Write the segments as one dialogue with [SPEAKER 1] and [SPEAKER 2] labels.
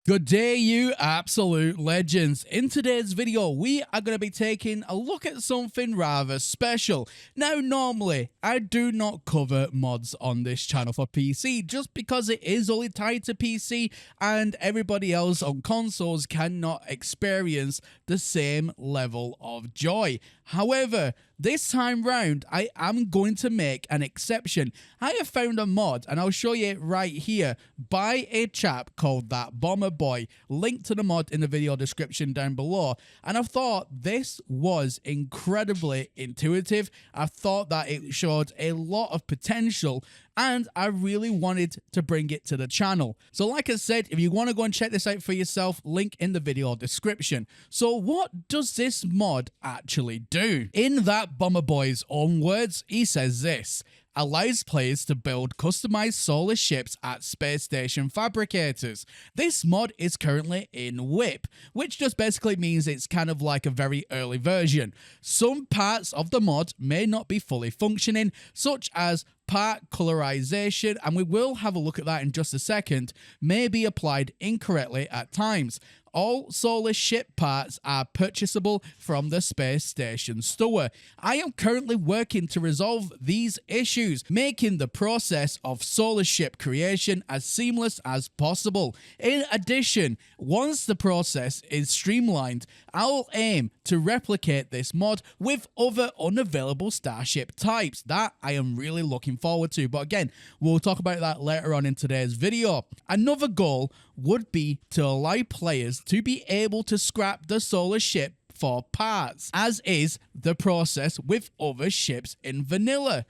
[SPEAKER 1] Good day, you absolute legends. In today's video, we are going to be taking a look at something rather special. Now, normally, I do not cover mods on this channel for PC just because it is only tied to PC and everybody else on consoles cannot experience the same level of joy. However, this time round, I am going to make an exception. I have found a mod, and I'll show you it right here, by a chap called That Bomber Boy. Link to the mod in the video description down below. And I thought this was incredibly intuitive. I thought that it showed a lot of potential, and I really wanted to bring it to the channel. So like I said, if you want to go and check this out for yourself, link in the video description. So what does this mod actually do? In That Bomber Boy's own words, he says this: allows players to build customized solar ships at space station fabricators. This mod is currently in WIP, which just basically means it's kind of like a very early version. Some parts of the mod may not be fully functioning, such as part colorization, and we will have a look at that in just a second, may be applied incorrectly at times. All solar ship parts are purchasable from the space station store. I am currently working to resolve these issues, making the process of solar ship creation as seamless as possible. In addition, once the process is streamlined, I'll aim to replicate this mod with other unavailable starship types. That I am really looking forward to, but again, we'll talk about that later on in today's video. Another goal would be to allow players to be able to scrap the solar ship for parts, as is the process with other ships in vanilla.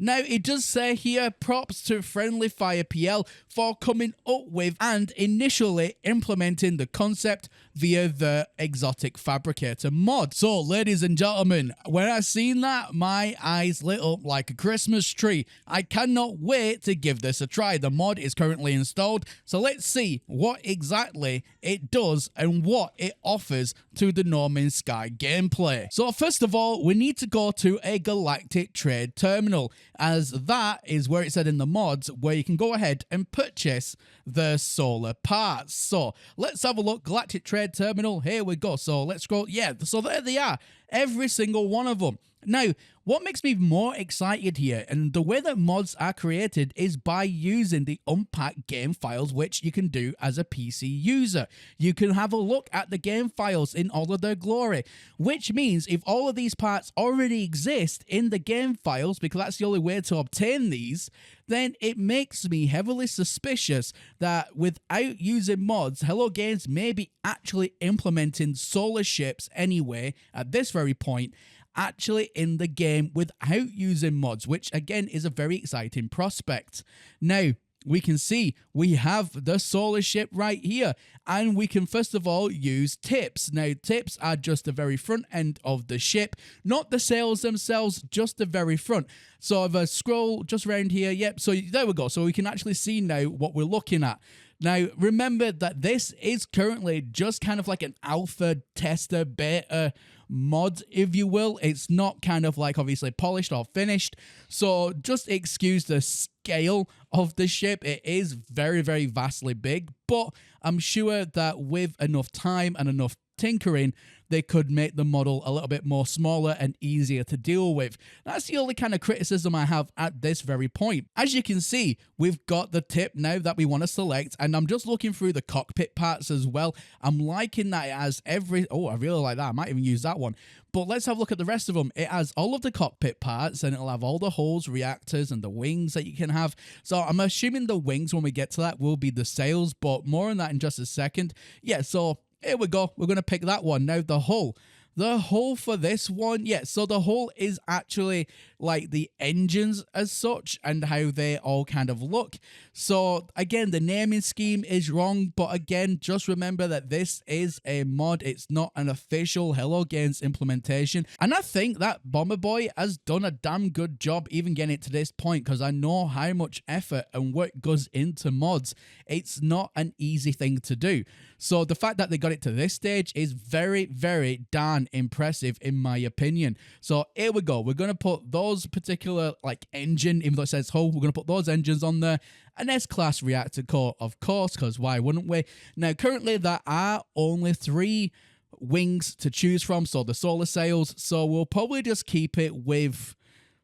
[SPEAKER 1] Now, it does say here, props to Friendly Fire PL for coming up with and initially implementing the concept via the Exotic Fabricator mod. So, ladies and gentlemen, when I seen that, my eyes lit up like a Christmas tree. I cannot wait to give this a try. The mod is currently installed, so let's see what exactly it does and what it offers to the No Man's Sky gameplay. So, first of all, we need to go to a Galactic Trade Terminal, as that is where it said in the mods where you can go ahead and purchase the solar parts. So let's have a look. Galactic Trade Terminal, here we go. So let's scroll. Yeah, so there they are, every single one of them. Now, what makes me more excited here, and the way that mods are created, is by using the unpacked game files, which you can do as a PC user. You can have a look at the game files in all of their glory, which means if all of these parts already exist in the game files, because that's the only way to obtain these, then it makes me heavily suspicious that without using mods, Hello Games may be actually implementing solar ships anyway at this very point, actually in the game without using mods, which again is a very exciting prospect. Now, we can see we have the solar ship right here, and we can first of all use tips. Now, tips are just the very front end of the ship, not the sails themselves, just the very front. So if I scroll just around here, yep, so there we go. So we can actually see now what we're looking at. Now, remember that this is currently just kind of like an alpha tester beta mod, if you will. It's not kind of like obviously polished or finished. So just excuse the scale of the ship. It is very, very vastly big, but I'm sure that with enough time and enough tinkering, they could make the model a little bit more smaller and easier to deal with. That's the only kind of criticism I have at this very point. As you can see, we've got the tip now that we want to select, and I'm just looking through the cockpit parts as well. I'm liking that it has every... Oh, I really like that. I might even use that one. But let's have a look at the rest of them. It has all of the cockpit parts, and it'll have all the hulls, reactors, and the wings that you can have. So I'm assuming the wings, when we get to that, will be the sails, but more on that in just a second. Yeah, so here we go. We're going to pick that one. Now, the hull. The hull for this one, yeah, so the hull is actually like the engines as such and how they all kind of look. So again, the naming scheme is wrong, but again, just remember that this is a mod. It's not an official Hello Games implementation. And I think that Bomber Boy has done a damn good job even getting it to this point, because I know how much effort and work goes into mods. It's not an easy thing to do. So the fact that they got it to this stage is very, very darn than impressive in my opinion. So here we go. We're going to put those particular like engine, even though it says hull, we're going to put those engines on there. An S-Class reactor core, of course, because why wouldn't we? Now, currently there are only 3 wings to choose from, so the solar sails. So we'll probably just keep it with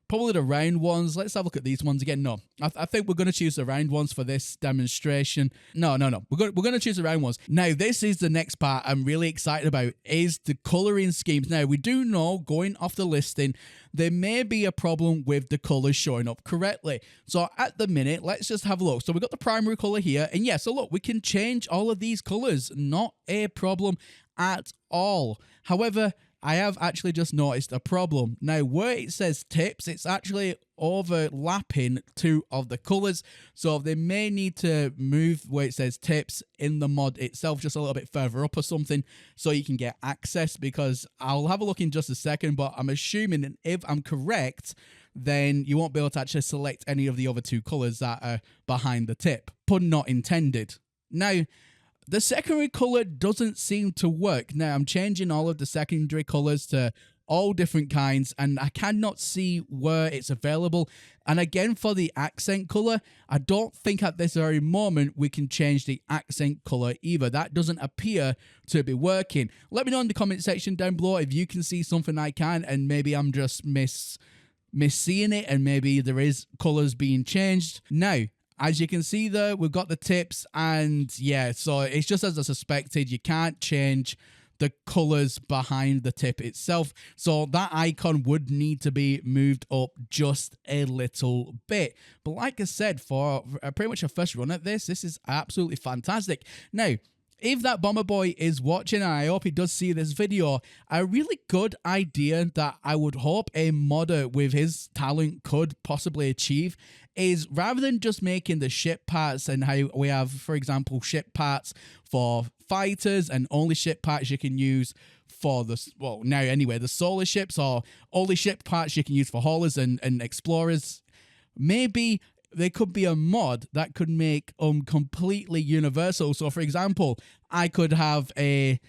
[SPEAKER 1] probably the round ones. Let's have a look at these ones again. No, I think we're going to choose the round ones for this demonstration. No. We're going to choose the round ones. Now, this is the next part I'm really excited about, is the coloring schemes. Now, we do know, going off the listing, there may be a problem with the colors showing up correctly. So at the minute, let's just have a look. So we've got the primary color here. And yeah, so look, we can change all of these colors. Not a problem at all. However, I have actually just noticed a problem. Now, where it says tips, it's actually overlapping 2 of the colors. So they may need to move where it says tips in the mod itself just a little bit further up or something so you can get access, because I'll have a look in just a second, but I'm assuming that if I'm correct, then you won't be able to actually select any of the other 2 colors that are behind the tip. Pun not intended. Now, the secondary color doesn't seem to work. Now, I'm changing all of the secondary colors to all different kinds, and I cannot see where it's available. And again, for the accent color, I don't think at this very moment we can change the accent color either. That doesn't appear to be working. Let me know in the comment section down below if you can see something I can, and maybe I'm just misseeing it, and maybe there is colors being changed. Now, as you can see there, we've got the tips, and yeah, so it's just as I suspected. You can't change the colors behind the tip itself, so that icon would need to be moved up just a little bit. But like I said, for pretty much a first run at this is absolutely fantastic. Now, if that Bomber Boy is watching, and I hope he does see this video, a really good idea that I would hope a modder with his talent could possibly achieve is, rather than just making the ship parts and how we have, for example, ship parts for fighters and only ship parts you can use for the, well, now anyway, the solar ships, or only ship parts you can use for haulers and explorers, maybe there could be a mod that could make completely universal. So, for example, I could have a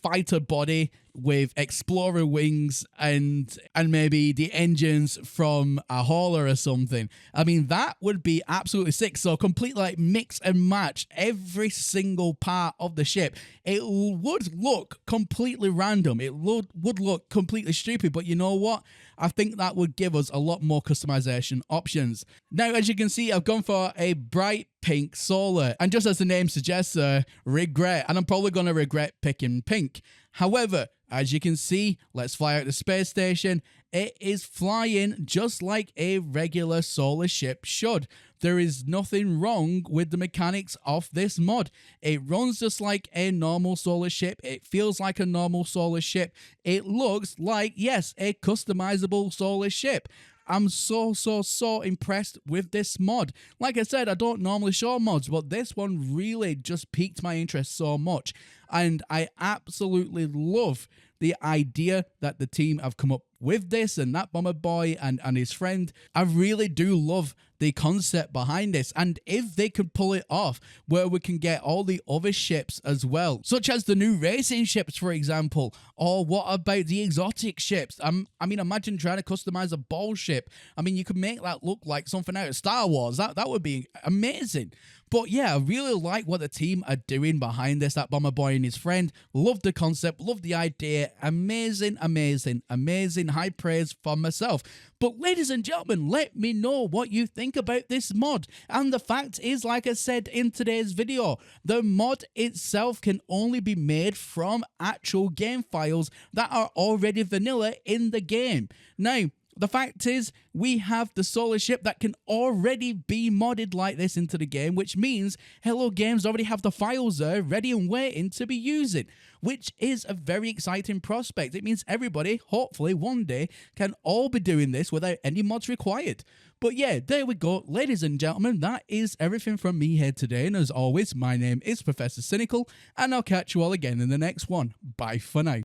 [SPEAKER 1] fighter body with explorer wings and maybe the engines from a hauler or something. I mean, that would be absolutely sick. So completely like mix and match every single part of the ship. It would look completely random. It would look completely stupid, but you know what? I think that would give us a lot more customization options. Now, as you can see, I've gone for a bright pink solar, and just as the name suggests, regret, and I'm probably going to regret picking pink. However, as you can see, let's fly out the space station. It is flying just like a regular solar ship should. There is nothing wrong with the mechanics of this mod. It runs just like a normal solar ship. It feels like a normal solar ship. It looks like, yes, a customizable solar ship. I'm so impressed with this mod. Like I said, I don't normally show mods, but this one really just piqued my interest so much. And I absolutely love the idea that the team have come up with this, and that Bomber Boy and his friend. I really do love the concept behind this, and if they could pull it off where we can get all the other ships as well, such as the new racing ships, for example, or what about the exotic ships? I mean, imagine trying to customize a ball ship. I mean, you could make that look like something out of Star Wars. That would be amazing. But yeah, I really like what the team are doing behind this, that Bomber Boy and his friend. Love the concept, love the idea. Amazing. High praise for myself. But ladies and gentlemen, let me know what you think about this mod. And the fact is, like I said in today's video, the mod itself can only be made from actual game files that are already vanilla in the game. Now, the fact is, we have the solar ship that can already be modded like this into the game, which means Hello Games already have the files there ready and waiting to be used, which is a very exciting prospect. It means everybody, hopefully one day, can all be doing this without any mods required. But yeah, there we go. Ladies and gentlemen, that is everything from me here today. And as always, my name is Professor Cynical, and I'll catch you all again in the next one. Bye for now.